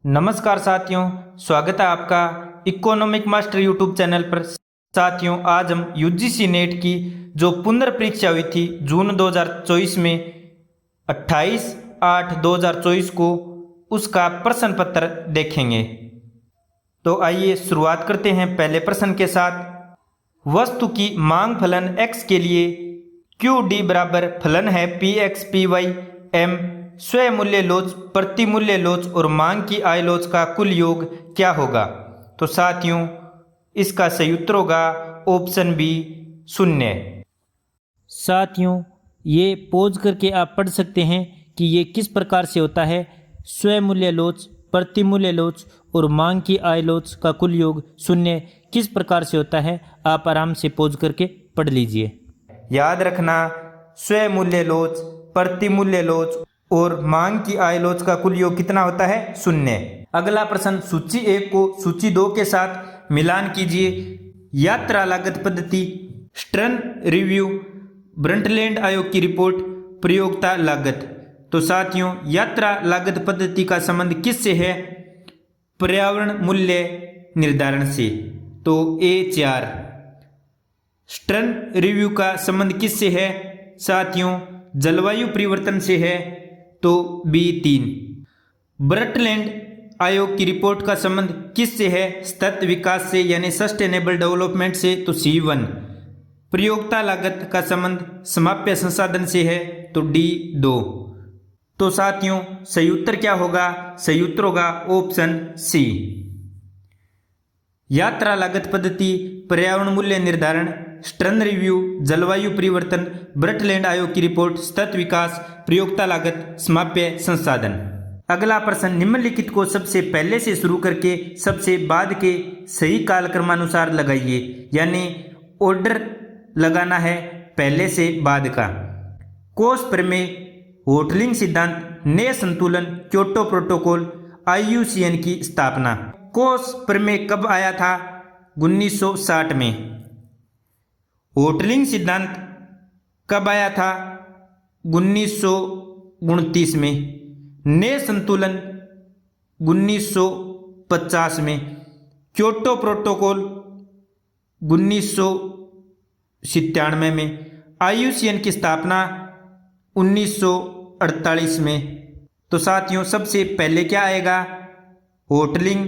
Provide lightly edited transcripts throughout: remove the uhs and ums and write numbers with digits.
नमस्कार साथियों, स्वागत है आपका इकोनॉमिक मास्टर यूट्यूब चैनल पर। साथियों, आज हम यूजीसी नेट की जो पुनर्परीक्षा हुई थी जून 2024 में 28/8/2024 को उसका प्रश्न पत्र देखेंगे। तो आइए शुरुआत करते हैं पहले प्रश्न के साथ। वस्तु की मांग फलन x के लिए क्यू डी बराबर फलन है P X P Y M, स्वयं मूल्य लोच, प्रति मूल्य लोच और मांग की आय लोच का कुल योग क्या होगा। तो साथियों, इसका सही उत्तर होगा ऑप्शन बी 0। साथियों, ये पॉज करके आप पढ़ सकते हैं कि ये किस प्रकार से होता है। स्वयं मूल्य लोच, प्रति मूल्य लोच और मांग की आय लोच का कुल योग 0 किस प्रकार से होता है, आप आराम से पॉज करके पढ़ लीजिए। याद रखना, स्वयं मूल्य लोच, प्रति मूल्य लोच और मांग की आय लोच का कुल योग कितना होता है, 0। अगला प्रश्न, सूची 1 को सूची 2 के साथ मिलान कीजिए। यात्रा लागत पद्धति, स्टर्न रिव्यू, ब्रंटलैंड आयोग की रिपोर्ट, प्रयोक्ता लागत। तो साथियों, यात्रा लागत पद्धति का संबंध किससे है, पर्यावरण मूल्य निर्धारण से, तो A4। स्टर्न रिव्यू का संबंध किससे है साथियों, जलवायु परिवर्तन से है, तो B3। ब्रंटलैंड आयोग की रिपोर्ट का संबंध किससे है, सतत विकास से यानी सस्टेनेबल डेवलपमेंट से, तो C1। प्रयोक्ता लागत का संबंध समाप्य संसाधन से है, तो D2। तो साथियों, सही उत्तर क्या होगा, सही उत्तर होगा ऑप्शन C। यात्रा लागत पद्धति, पर्यावरण मूल्य निर्धारण, स्टर्न रिव्यू, जलवायु परिवर्तन, ब्रंटलैंड आयोग की रिपोर्ट, सतत विकास, प्रयोक्ता लागत, समाप्य संसाधन। अगला प्रश्न, निम्नलिखित को सबसे पहले से शुरू करके सबसे बाद के सही कालक्रमानुसार लगाइए, यानी ऑर्डर लगाना है पहले से बाद का। कोष प्रमेय, होटलिंग सिद्धांत, नए संतुलन, क्योटो प्रोटोकॉल, IUCN की स्थापना। कोष प्रमेय कब आया था, 1960 में। होटलिंग सिद्धांत कब आया था, 1929 में। नए संतुलन 1950 में। क्योटो प्रोटोकॉल 1997 में। IUCN की स्थापना 1948 में। तो साथियों, सबसे पहले क्या आएगा, होटलिंग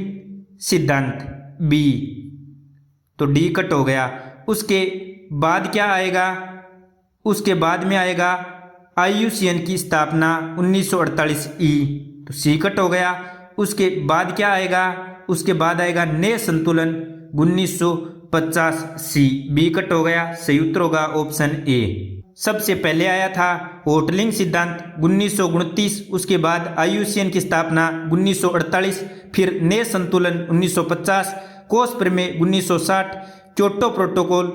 सिद्धांत B, तो D कट हो गया। उसके बाद क्या आएगा, उसके बाद में आएगा IUCN की स्थापना 1948 E, तो C कट हो गया। उसके बाद क्या आएगा, उसके बाद आएगा नए संतुलन 1950 C, B कट हो गया। सही उत्तर होगा ऑप्शन A। सबसे पहले आया था होटलिंग सिद्धांत 1929, उसके बाद IUCN की स्थापना 1948, फिर नए संतुलन 1950, कोष प्रमेय 1960, क्योटो प्रोटोकॉल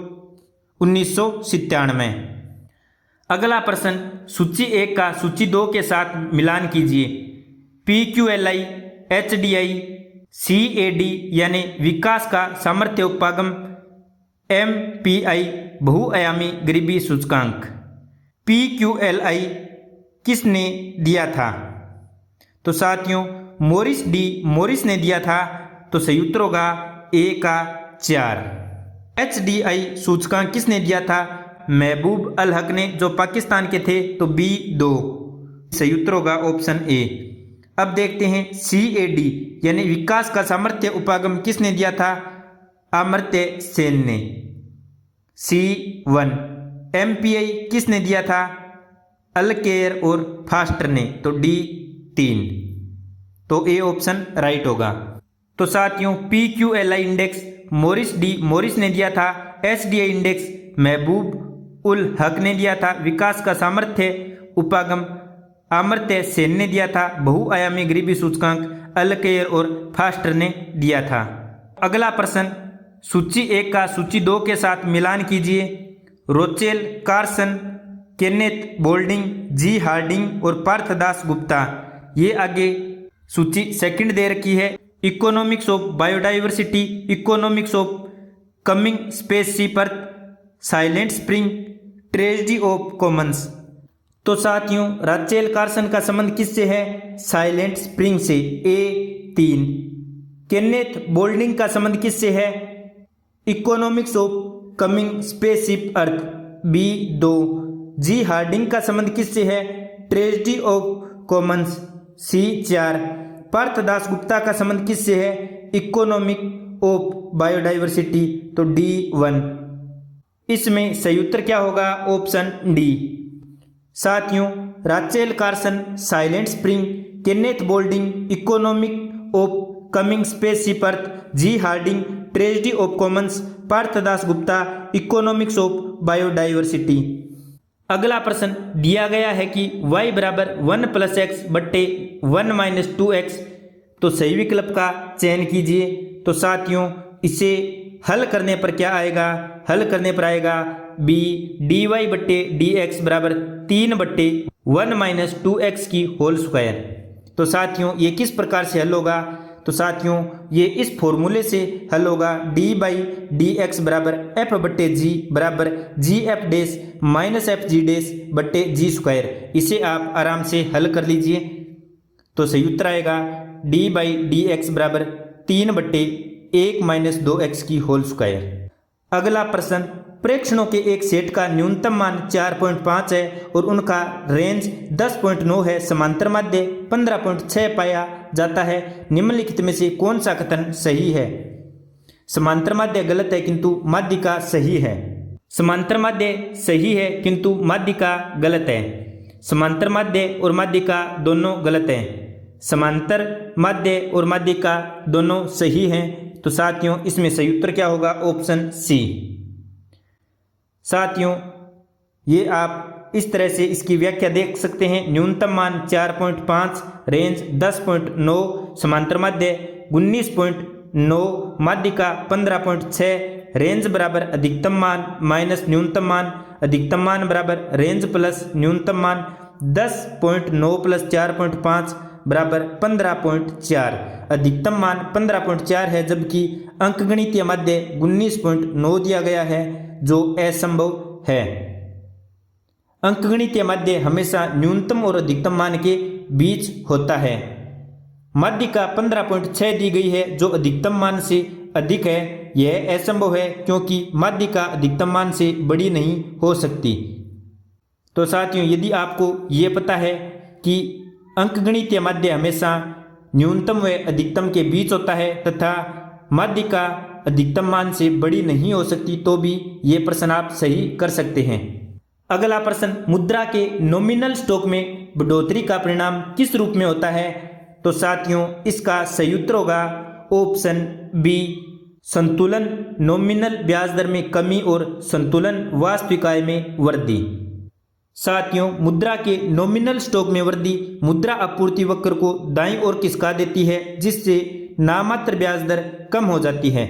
1997। अगला प्रश्न, सूची 1 का सूची 2 के साथ मिलान कीजिए। PQLI, HDI, CAD यानी विकास का सामर्थ्य उपागम, MPI बहुआयामी गरीबी सूचकांक। PQLI किसने दिया था, तो साथियों मॉरिस ने दिया था, तो सही उत्तर होगा A का 4। HDI सूचकांक किसने दिया था, महबूब अल हक ने, जो पाकिस्तान के थे, तो B2। सही उत्तर होगा ऑप्शन A। अब देखते हैं CAD यानी विकास का सामर्थ्य उपागम किसने दिया था, अमर्त्य सेन ने, C1। MPI किसने दिया था, अलकेयर और फास्टर ने, तो D3। तो A ऑप्शन राइट होगा। तो साथियों, PQLI इंडेक्स मॉरिस ने दिया था, HDI इंडेक्स महबूब उल हक ने दिया था, विकास का सामर्थ्य उपागम अमर्त्य सेन ने दिया था, बहुआयामी गरीबी सूचकांक अलकेयर और फास्टर ने दिया था। अगला प्रश्न, सूची 1 का सूची 2 के साथ मिलान कीजिए। रोचेल, कार्सन, केनेथ बोल्डिंग, जी हार्डिंग और पार्थदास गुप्ता। ये आगे सूची सेकंड दे रखी है। Economics of biodiversity, economics of coming spaceship earth, silent spring, tragedy of commons. तो साथियों, राचेल कार्सन का संबंध किससे है, साइलेंट स्प्रिंग से, A 3। केनेथ बोल्डिंग का संबंध किससे है? Economics of coming spaceship earth. B 2। G Harding का संबंध किससे है? Tragedy of commons. C 4। Partha Dasgupta का संबंध किससे है? Economic of biodiversity. तो डी 1। इसमें सही उत्तर क्या होगा? Option D. साथियों, Rachel Carson, silent spring, Kenneth Boulding, economic of coming spaceship earth, G Harding, tragedy of commons, Partha Dasgupta, economics of biodiversity. अगला प्रश्न दिया गया है कि y बराबर 1 + x बट्टे 1 - 2x, तो सही विकल्प का चयन कीजिए। तो साथियों, इसे हल करने पर क्या आएगा? हल करने पर आएगा b dy बट्टे dx बराबर 3 बट्टे 1 - 2x की होल स्क्वायर। तो साथियों, ये किस प्रकार से हल होगा? तो साथियों, ये इस फॉर्मूले से हल होगा। d/dx बराबर f बट्टे g बराबर gf dash minus F G dash बट्टे जी स्क्वायर। इसे आप आराम से हल कर लीजिए। तो सही उत्तर आएगा d/dx बराबर 3 बट्टे 1 - 2x की होल स्क्वायर। अगला प्रश्न, प्रेक्षणों के एक सेट का न्यूनतम मान 4.5 है और उनका रेंज 10.9 है। समांतर माध्य 15.6 पाया जाता है। निम्नलिखित में से कौन सा कथन सही है? समांतर माध्य गलत है किंतु माध्यिका सही है। समांतर माध्य सही है किंतु माध्यिका गलत है। समांतर माध्य और माध्यिका दोनों गलत हैं। समांतर माध्य और माध्यिका दोनों सही हैं। तो साथियों, इसमें सही उत्तर क्या होगा? Option C. साथियों, ये आप इस तरह से इसकी व्याख्या देख सकते हैं। न्यूनतम मान 4.5, रेंज 10.9, समांतर माध्य 19.9, माध्यिका 15.6, रेंज बराबर अधिकतम मान माइनस न्यूनतम मान, अधिकतम मान बराबर रेंज प्लस न्यूनतम मान, 10.9 + 4.5 बराबर 15.4। अधिकतम मान 15.4 है जबकि अंकगणितीय माध्य 19.9 दिया गया है, जो असंभव है। अंकगणितीय माध्य हमेशा न्यूनतम और अधिकतम मान के बीच होता है। माध्यिका 15.6 दी गई है जो अधिकतम मान से अधिक है। यह असंभव है क्योंकि माध्यिका अधिकतम मान से बड़ी नहीं हो सकती। तो साथियों, यदि आपको ये पता है कि अंकगणितीय माध्य हमेशा न्यूनतम व अधिकतम के बीच होता है तथा माध्यिका अधिकतम मान से बड़ी नहीं हो सकती, तो भी ये प्रश्न आप सही कर सकते हैं। अगला प्रश्न, मुद्रा के नॉमिनल स्टॉक में बढ़ोतरी का परिणाम किस रूप में होता है? तो साथियों, इसका सही उत्तर होगा ऑप्शन बी, संतुलन नॉमिनल ब्याज दर में कमी और संतुलन वास्तविक आय में वृद्धि। साथियों, मुद्रा के नॉमिनल स्टॉक में वृद्धि मुद्रा आपूर्ति वक्र को दाईं ओर खिसका देती है, जिससे नामात्र ब्याज दर कम हो जाती है।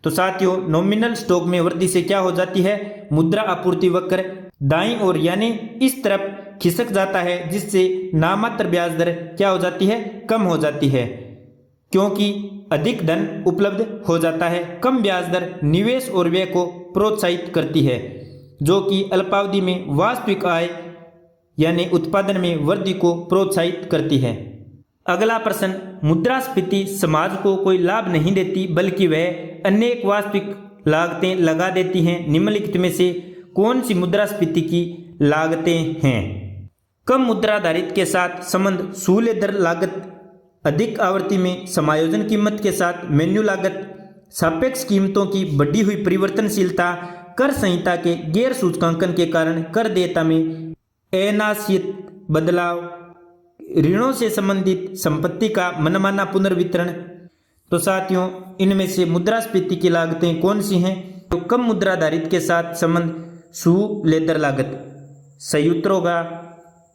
तो साथियों, नॉमिनल स्टॉक में वृद्धि से क्या हो जाती है? मुद्रा आपूर्ति वक्र दाईं ओर यानी इस तरफ खिसक जाता है, जिससे नामात्र ब्याज दर क्या हो जाती है? कम हो जाती है, क्योंकि अधिक धन उपलब्ध हो जाता है। कम ब्याज दर निवेश और व्यय को प्रोत्साहित करती है, जो कि अल्पावधि में वास्तविक आय यानी उत्पादन में वृद्धि को प्रोत्साहित करती है। अगला प्रश्न, मुद्रास्फीति समाज को कोई लाभ नहीं देती बल्कि वह अनेक वास्तविक लागतें लगा देती हैं। निम्नलिखित में से कौन सी मुद्रास्फीति की लागतें हैं? कम मुद्राधारित के साथ संबंध शून्य दर लागत, अधिक आवृत्ति में समायोजन कीमत के साथ मेन्यू लागत, सापेक्ष कीमतों की बढ़ी हुई परिवर्तनशीलता, कर संहिता के गैर सूचकांकन के कारण कर देयता में अनाशायित बदलाव, ऋणों से संबंधित संपत्ति का मनमाना पुनर्वितरण। तो साथियों, इनमें से मुद्रास्फीति की लागतें कौन सी हैं? तो कम मुद्राधारित के साथ संबंध शून्य दर लागत सही उत्तर होगा।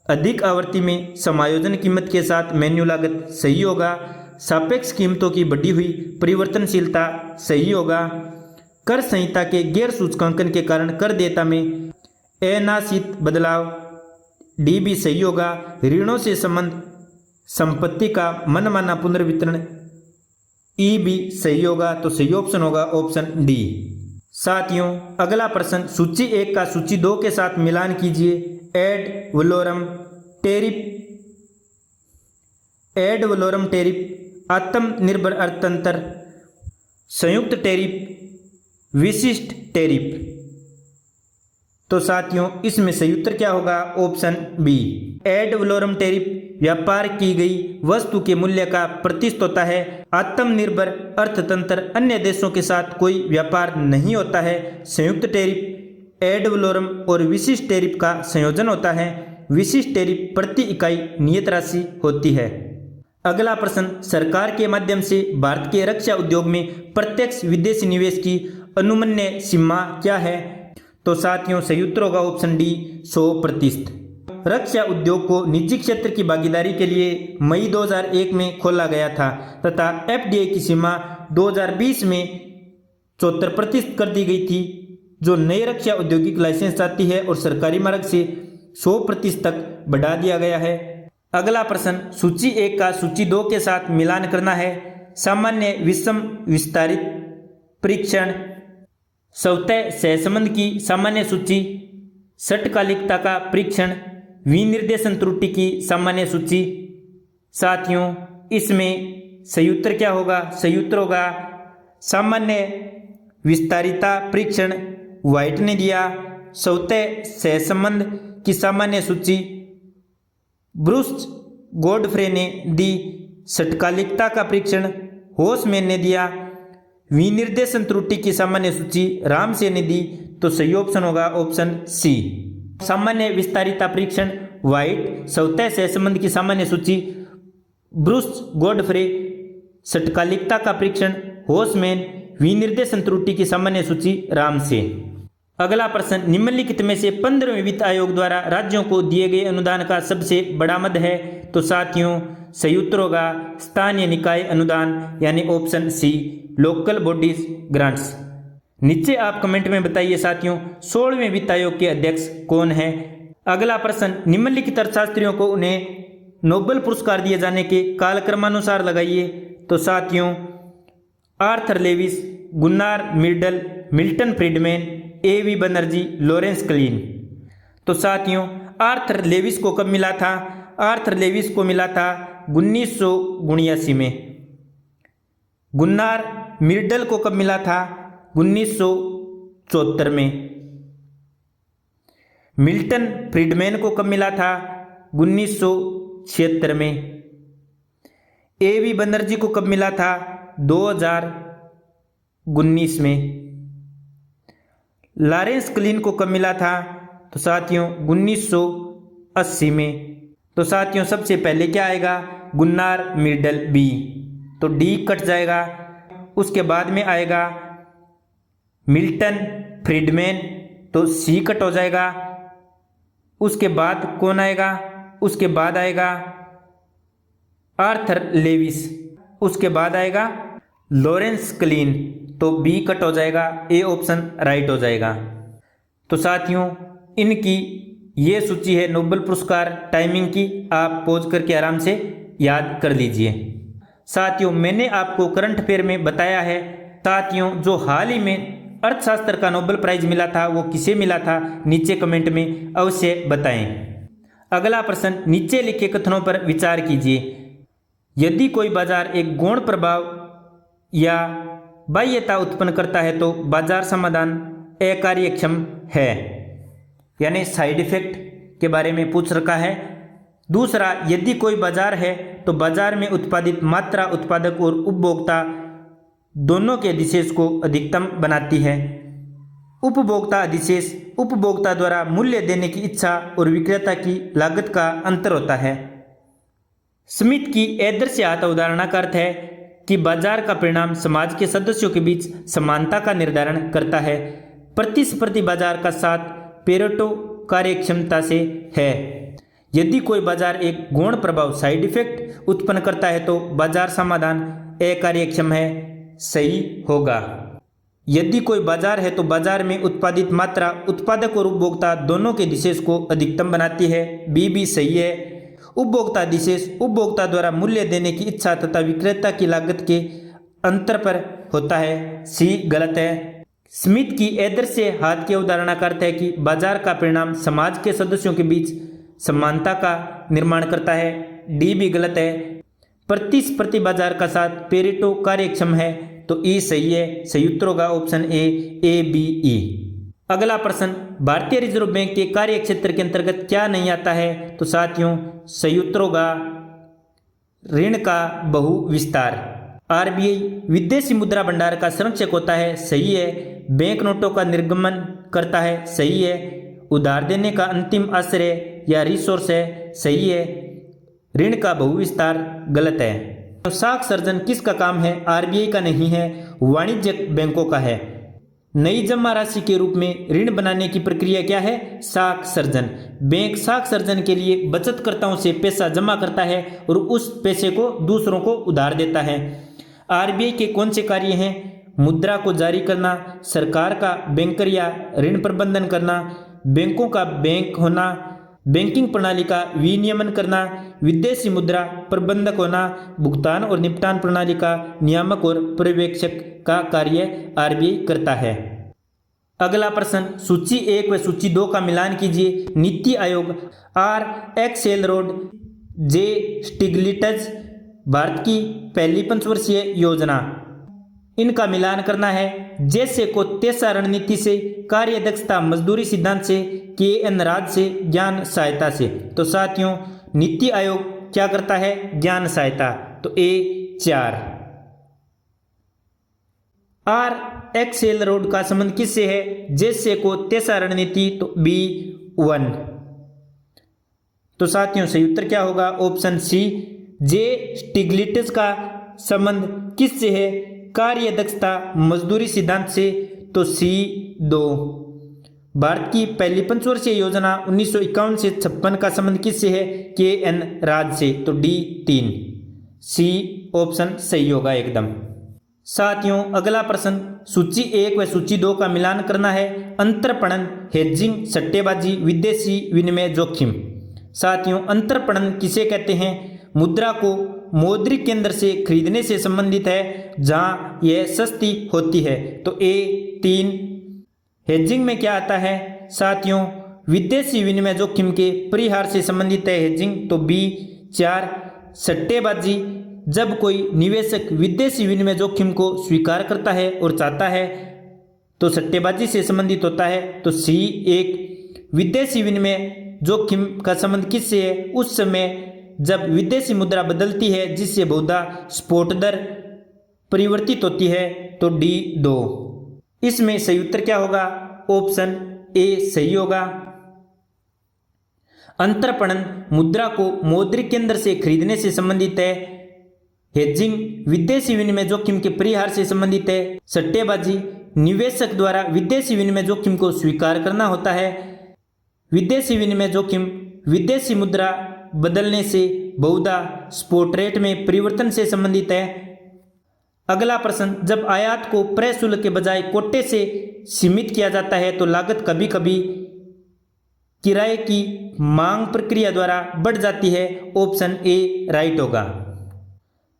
अधिक आवृत्ति में समायोजन कीमत के साथ मेन्यू लागत सही होगा। सापेक्ष कीमतों की बढ़ी हुई परिवर्तनशीलता सही होगा। कर संहिता के गैर सूचकांकन के कारण कर देयता में अनाशायित बदलाव डी भी सही होगा। ऋणों से संबंध संपत्ति का मनमाना पुनर्वितरण ई भी सही होगा। तो सही ऑप्शन होगा ऑप्शन डी। साथियों, अगला प्रश्न, सूची 1 का सूची 2 के साथ मिलान कीजिए। एड वलोरम टेरिफ आत्मनिर्भर अर्थतंत्र, संयुक्त टैरिफ, विशिष्ट टैरिफ। तो साथियों इसमें सही उत्तर क्या होगा? Option B. Ad valorem tariff व्यापार की गई वस्तु के मूल्य का प्रतिशत होता है। आत्मनिर्भर अर्थतंत्र अन्य देशों के साथ कोई व्यापार नहीं होता है। संयुक्त टैरिफ एड वलोरम और विशिष्ट टैरिफ का संयोजन होता है। विशिष्ट टैरिफ प्रति इकाई नियत राशि होती है। अगला प्रश्न, सरकार के माध्यम से भारत के रक्षा उद्योग में प्रत्यक्ष विदेशी निवेश की अनुमन्य सीमा क्या है? तो साथियों सही उत्तर होगा ऑप्शन डी 100%। रक्षा उद्योग को निजी क्षेत्र की भागीदारी के लिए मई 2001 में खोला गया था तथा एफडीआई की सीमा 2020 में 74% कर दी गई थी, जो नए रक्षा औद्योगिक लाइसेंस आती है और सरकारी मार्ग से 100% तक बढ़ा दिया गया है। अगला प्रश्न, सूची 1 का सूची 2 के साथ मिलान करना है। सामान्य विषम विस्तारित परीक्षण, स्वतः सहसंबंध की सामान्य सूची, षटकालिकता का परीक्षण, विनिर्देशन त्रुटि की सामान्य सूची। साथियों इसमें सही उत्तर क्या होगा? सही उत्तर होगा सामान्य विस्तारिता परीक्षण व्हाइट ने दिया, स्वतः सहसंबंध की सामान्य सूची ब्रूस गॉडफ्रे ने दी, षटकालिकता का परीक्षण होसमैन ने दिया, विनिर्देशन त्रुटि की सामान्य सूची रामसे ने दी। तो सही ऑप्शन होगा ऑप्शन सी। सामान्य विस्तारिता परीक्षण व्हाइट, स्वतः सहसंबंध की सामान्य सूची ब्रूस गॉडफ्रे, षटकालिकता का परीक्षण होसमैन, विनिर्देशन त्रुटि की सामान्य सूची रामसे। अगला प्रश्न, निम्नलिखित में से 15वें वित्त आयोग द्वारा राज्यों को दिए गए अनुदान का सबसे बड़ा मद है? तो साथियों सही उत्तर होगा स्थानीय निकाय अनुदान यानी option C, local bodies grants. नीचे आप कमेंट में बताइए साथियों 16वें वित्त आयोग के अध्यक्ष कौन है? अगला प्रश्न, निम्नलिखित अर्थशास्त्रियों को उन्हें नोबेल पुरस्कार दिए जाने के कालक्रमानुसार लगाइए। तो साथियों Arthur Lewis, Gunnar Myrdal, Milton Friedman, ए.वी. Banerjee, Lawrence Klein. तो साथियों आर्थर लेविस को कब मिला था? आर्थर लेविस को मिला था 1979 में। गुन्नार मिर्डल को कब मिला था? 1974 में। मिल्टन फ्रीडमैन को कब मिला था? 1976 में। ए.वी. बनर्जी को कब मिला था? 2019 में। लॉरेंस क्लीन को कब मिला था? तो साथियों 1980 में। तो साथियों सबसे पहले क्या आएगा? गुन्नार मिर्डल बी, तो डी कट जाएगा। उसके बाद में आएगा मिल्टन फ्रीडमैन, तो सी कट हो जाएगा। उसके बाद कौन आएगा? उसके बाद आएगा आर्थर लेविस, उसके बाद आएगा लॉरेंस क्लीन, तो बी कट हो जाएगा, ए ऑप्शन राइट हो जाएगा। तो साथियों इनकी ये सूची है नोबेल पुरस्कार टाइमिंग की, आप पॉज करके आराम से याद कर लीजिए। साथियों मैंने आपको करंट अफेयर में बताया है। साथियों जो हाल ही में अर्थशास्त्र का नोबेल प्राइज मिला था वो किसे मिला था? नीचे कमेंट में अवश्य बताएं। अगला प्रश्न, नीचे लिखे कथनों पर विचार कीजिए। यदि कोई बाजार एक गौण प्रभाव या बाह्यता उत्पन्न करता है तो बाजार समाधान अकार्यक्षम है, यानी साइड इफेक्ट के बारे में पूछ रखा है। दूसरा, यदि कोई बाजार है तो बाजार में उत्पादित मात्रा उत्पादक और उपभोक्ता दोनों के अधिशेष को अधिकतम बनाती है। उपभोक्ता अधिशेष उपभोक्ता द्वारा मूल्य देने की इच्छा और विक्रेता की लागत का अंतर होता है। स्मिथ की एदर्शयात अवधारणा का अर्थ है कि बाजार का परिणाम समाज के सदस्यों के बीच समानता का निर्धारण करता है। प्रतिस्पर्धी बाजार का साथ पेरेटो कार्यक्षमता से है। यदि कोई बाजार एक गौण प्रभाव साइड इफेक्ट उत्पन्न करता है तो बाजार समाधान अकार्यक्षम है, सही होगा। यदि कोई बाजार है तो बाजार में उत्पादित मात्रा उत्पादक और उपभोक्ता दोनों के अधिशेष को अधिकतम बनाती है, बी भी सही है। उपभोक्ता अधिशेष उपभोक्ता द्वारा मूल्य देने की इच्छा तथा विक्रेता की लागत के अंतर पर होता है, सी गलत है। स्मिथ की एदर्शयात की अवधारणा का अर्थ है कि बाजार का परिणाम समाज के सदस्यों के बीच समानता का निर्माण करता है, डी भी गलत है। प्रतिस्पर्धी बाजार का साथ पेरेटो कार्यक्षम है, तो ई सही है। सही उत्तर होगा ऑप्शन ए बी ई। अगला प्रश्न, भारतीय रिजर्व बैंक के कार्य क्षेत्र के अंतर्गत क्या नहीं आता है? तो साथियों सही उत्तर होगा ऋण का बहु विस्तार। आरबीआई विदेशी मुद्रा भंडार का संरक्षक होता है, सही है। बैंक नोटों का निर्गमन करता है, सही है। उधार देने का अंतिम आश्रय या रिसोर्स है, सही है। ऋण का बहुविस्तार गलत है। तो साख सर्जन किसका काम है? आरबीआई का नहीं है, वाणिज्यिक बैंकों का है। नई जमा राशि के रूप में ऋण बनाने की प्रक्रिया क्या है? साख सर्जन। बैंक साख सर्जन के लिए बचतकर्ताओं से पैसा जमा करता है और उस पैसे को दूसरों को उधार देता है। आरबीआई के कौन से कार्य हैं? मुद्रा को जारी करना, सरकार का बैंकर या ऋण प्रबंधन करना, बैंकों का बैंक होना, बैंकिंग प्रणाली का विनियमन करना, विदेशी मुद्रा प्रबंधक होना, भुगतान और निपटान प्रणाली का नियामक और पर्यवेक्षक का कार्य आरबीआई करता है। अगला प्रश्न, सूची 1 व सूची 2 का मिलान कीजिए। नीति आयोग, आर एक्सेलरोड, जे स्टिग्लिटज, भारत की पहली पंचवर्षीय योजना, इनका मिलान करना है। जैसे को तेसा रणनीति से, कार्य दक्षता मजदूरी सिद्धांत से, के एन राज से, ज्ञान सहायता से। तो साथियों नीति आयोग क्या करता है? ज्ञान सहायता, तो ए 4। आर एक्सेलरोड का संबंध किससे है? जैसे को तेसा रणनीति, तो बी 1। तो साथियों सही उत्तर क्या होगा? ऑप्शन सी। जे स्टिग्लिटज का संबंध किससे है? कार्य दक्षता मजदूरी सिद्धांत से, तो सी 2। भारत की पहली पंचवर्षीय योजना 1951 से 56 का संबंध किससे है? के एन राज से, तो डी 3। सी ऑप्शन सही होगा एकदम। साथियों अगला प्रश्न, सूची 1 व सूची 2 का मिलान करना है। अंतरपणन, हेजिंग, सट्टेबाजी, विदेशी विनिमय जोखिम। साथियों अंतरपणन किसे कहते हैं? मुद्रा को मौद्रिक केंद्र से खरीदने से संबंधित है जहां यह सस्ती होती है, तो ए 3। हेजिंग में क्या आता है? साथियों विदेशी विनिमय जोखिम के परिहार से संबंधित है हेजिंग, तो बी 4। सट्टेबाजी, जब कोई निवेशक विदेशी विनिमय जोखिम को स्वीकार करता है और चाहता है तो सट्टेबाजी से संबंधित होता है, तो सी 1। विदेशी विनिमय जोखिम का संबंध किससे है? उस समय जब विदेशी मुद्रा बदलती है जिससे बहुधा स्पॉट दर परिवर्तित होती है, तो डी 2। इसमें सही उत्तर क्या होगा? ऑप्शन ए सही होगा। अंतरपणन मुद्रा को मौद्रिक केंद्र से खरीदने से संबंधित है। हेजिंग विदेशी विनिमय जोखिम के परिहार से संबंधित है। सट्टेबाजी निवेशक द्वारा विदेशी विनिमय जोखिम को स्वीकार करना होता है। विदेशी विनिमय जोखिम विदेशी मुद्रा बदलने से बहुधा स्पॉट रेट में परिवर्तन से संबंधित है। अगला प्रश्न, जब आयात को प्रशुल्क के बजाय कोटे से सीमित किया जाता है तो लागत कभी कभी किराए की मांग प्रक्रिया द्वारा बढ़ जाती है। ऑप्शन ए राइट होगा।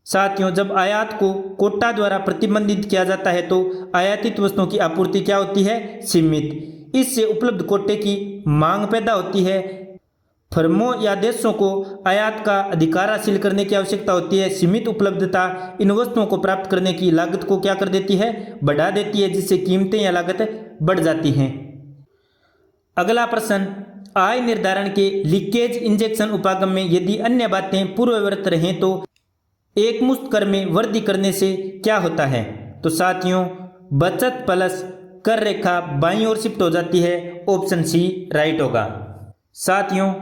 साथियों जब आयात को कोटा द्वारा प्रतिबंधित किया जाता है तो आयातित वस्तुओं की आपूर्ति क्या होती है? सीमित। इससे उपलब्ध कोटे की मांग पैदा होती है। फर्मों या देशों को आयात का अधिकार हासिल करने की आवश्यकता होती है। सीमित उपलब्धता इन वस्तुओं को प्राप्त करने की लागत को क्या कर देती है? बढ़ा देती है, जिससे कीमतें या लागत बढ़ जाती हैं। अगला प्रश्न, आय निर्धारण के लीकेज इंजेक्शन उपागम में यदि अन्य बातें पूर्ववत रहें तो एक मुश्त कर में वृद्धि करने से क्या होता है? तो साथियों बचत प्लस कर रेखा बाईं ओर शिफ्ट हो जाती है। ऑप्शन सी राइट होगा। साथियों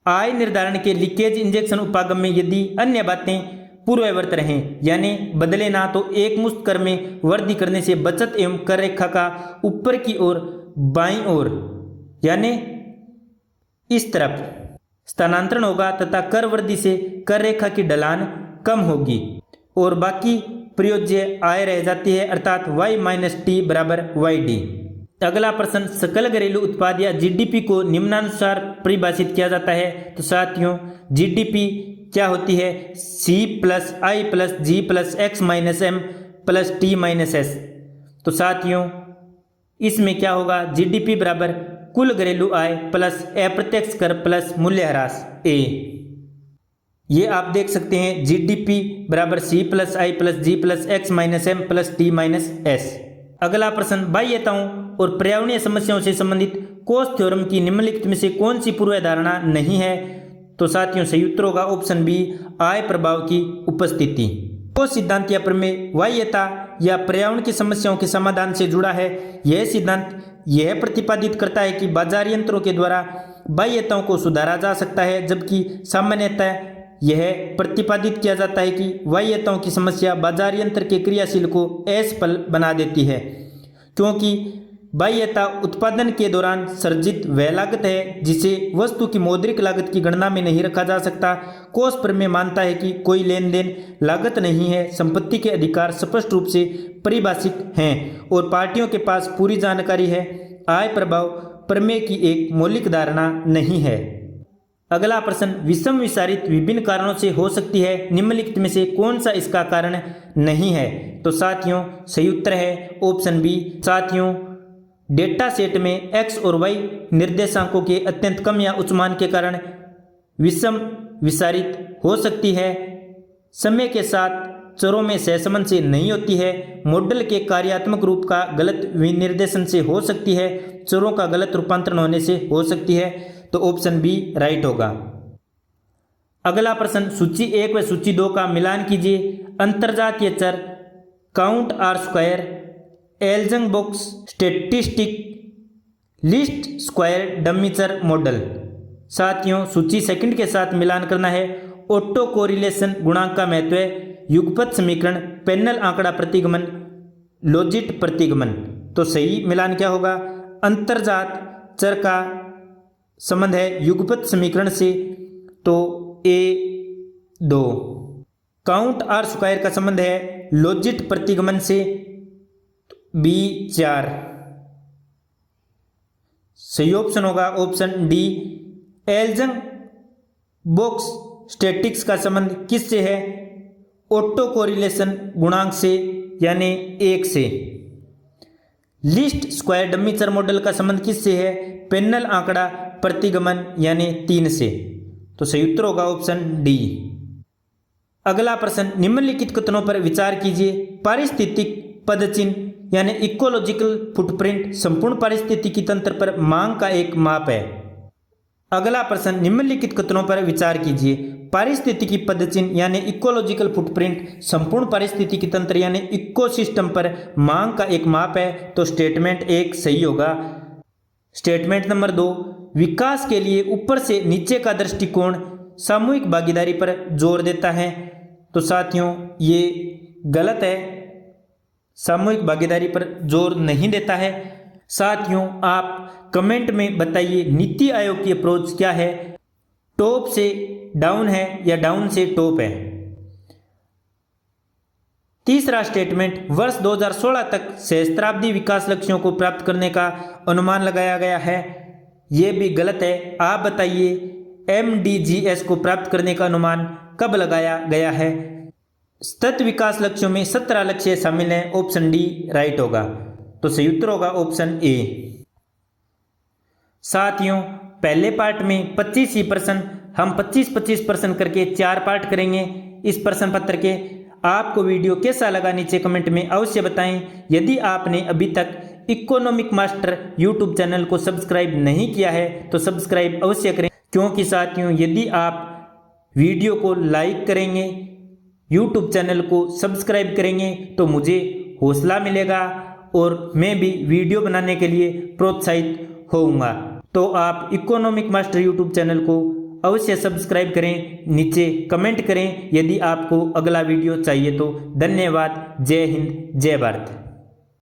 आय निर्धारण के लीकेज इंजेक्शन उपागम में यदि अन्य बातें पूर्ववत रहें यानी बदले ना, तो एक मुश्त कर में वृद्धि करने से बचत एवं कर रेखा का ऊपर की ओर बाईं ओर यानी इस तरफ स्थानांतरण होगा तथा कर वृद्धि से कर रेखा की ढलान कम होगी और बाकी प्रयोज्य आय रह जाती है, अर्थात y माइनस टी बराबर YD। अगला प्रश्न, सकल घरेलू उत्पाद या जीडीपी को निम्नानुसार परिभाषित किया जाता है। तो साथियों जीडीपी क्या होती है? C plus I plus G plus X minus M plus T minus S. तो साथियों इसमें क्या होगा? जीडीपी बराबर कुल घरेलू आय प्लस अप्रत्यक्ष कर प्लस मूल्य ह्रास ए। ये आप देख सकते हैं जीडीपी बराबर C plus I plus G plus X minus M plus T minus S. अगला प्रश्न, बाह्यताओं और पर्यावरणीय समस्याओं से संबंधित कोस थ्योरम की निम्नलिखित में से कौन सी पूर्व धारणा नहीं है? तो साथियों सही उत्तर होगा ऑप्शन बी, आय प्रभाव की उपस्थिति। कोस सिद्धांत या प्रमेय बाह्यता या पर्यावरण की समस्याओं के समाधान से जुड़ा है। यह सिद्धांत यह प्रतिपादित करता है कि बाजार यंत्रों के द्वारा बाह्यताओं को सुधारा जा सकता है, जबकि सामान्यतः यह प्रतिपादित किया जाता है कि बाह्यताओं की समस्या बाजार यंत्र के क्रियाशील को असफल बना देती है, क्योंकि बाह्यता उत्पादन के दौरान सर्जित वह लागत है जिसे वस्तु की मौद्रिक लागत की गणना में नहीं रखा जा सकता। कोस प्रमेय मानता है कि कोई लेन देन लागत नहीं है, संपत्ति के अधिकार स्पष्ट रूप से परिभाषित हैं और पार्टियों के पास पूरी जानकारी है। आय प्रभाव प्रमेय की एक मौलिक धारणा नहीं है। अगला प्रश्न, विषम विसारित विभिन्न कारणों से हो सकती है, निम्नलिखित में से कौन सा इसका कारण नहीं है? तो साथियों सही उत्तर है ऑप्शन बी। साथियों डेटा सेट में एक्स और वाई निर्देशांकों के अत्यंत कम या उच्च मान के कारण विषम विसारित हो सकती है। समय के साथ चरों में सहसंबंध से नहीं होती है। मॉडल के कार्यात्मक रूप का गलत विनिर्देशन से हो सकती है। चरों का गलत रूपांतरण होने से हो सकती है। तो ऑप्शन बी राइट होगा। अगला प्रश्न, सूची 1 व सूची 2 का मिलान कीजिए। अंतरजातीय चर count R square, Ljung Box statistic, least square dummy चर मॉडल। साथियों सूची सेकंड के साथ मिलान करना है। ऑटो कोरिलेशन गुणांक का महत्व, युगपत समीकरण, पैनल आंकड़ा प्रतिगमन, लॉजिट प्रतिगमन। तो सही मिलान क्या होगा? अंतरजात चर का संबंध है युगपत समीकरण से, तो A2। काउंट आर स्क्वायर का संबंध है लॉजिट प्रतिगमन से, B4। सही ऑप्शन होगा ऑप्शन डी। एल्जंगबॉक्स स्टैटिक्स का संबंध किससे है? ऑटो कोरिलेशन गुणांक से यानी 1 से। लीस्ट स्क्वायर डमी चर मॉडल का संबंध किससे है? पैनल आंकड़ा प्रतिगमन यानी 3 से। तो सही उत्तर होगा ऑप्शन डी। अगला प्रश्न, निम्नलिखित कथनों पर विचार कीजिए। पारिस्थितिक पदचिन्ह यानी इकोलॉजिकल फुटप्रिंट संपूर्ण पारिस्थितिकी तंत्र पर मांग का एक माप है। अगला प्रश्न, निम्नलिखित कथनों पर विचार कीजिए। पारिस्थितिकी पदचिन्ह यानी इकोलॉजिकल फुटप्रिंट संपूर्ण पारिस्थितिकी तंत्र यानी इकोसिस्टम पर मांग का एक माप है। तो स्टेटमेंट 1 सही होगा। स्टेटमेंट नंबर 2, विकास के लिए ऊपर से नीचे का दृष्टिकोण सामूहिक भागीदारी पर जोर देता है। तो साथियों ये गलत है, सामूहिक भागीदारी पर जोर नहीं देता है। साथियों आप कमेंट में बताइए नीति आयोग की अप्रोच क्या है? टॉप से डाउन है या डाउन से टॉप है? तीसरा स्टेटमेंट, वर्ष 2016 तक सहस्त्राब्दी विकास लक्ष्यों को प्राप्त करने का अनुमान लगाया गया है। यह भी गलत है। आप बताइए MDGs को प्राप्त करने का अनुमान कब लगाया गया है? सतत विकास लक्ष्यों में 17 लक्ष्य शामिल हैं। ऑप्शन डी राइट होगा। तो सही उत्तर होगा ऑप्शन ए। साथियों पहले पार्ट में 25 ही प्रश्न, हम 25-25 प्रश्न करके 4 पार्ट करेंगे इस प्रश्न पत्र के। आपको वीडियो कैसा लगा नीचे कमेंट में अवश्य बताएं। यदि आपने अभी तक इकोनॉमिक मास्टर यूट्यूब चैनल को सब्सक्राइब नहीं किया है तो सब्सक्राइब अवश्य करें, क्योंकि साथियों यदि आप वीडियो को लाइक करेंगे, यूट्यूब चैनल को सब्सक्राइब करेंगे तो मुझे हौसला मिलेगा और मैं भी वीडियो बनाने के लिए प्रोत्साहित होऊंगा। तो आप इकोनॉमिक मास्टर यूट्यूब चैनल को अवश्य सब्सक्राइब करें, नीचे कमेंट करें यदि आपको अगला वीडियो चाहिए तो। धन्यवाद। जय हिंद, जय भारत।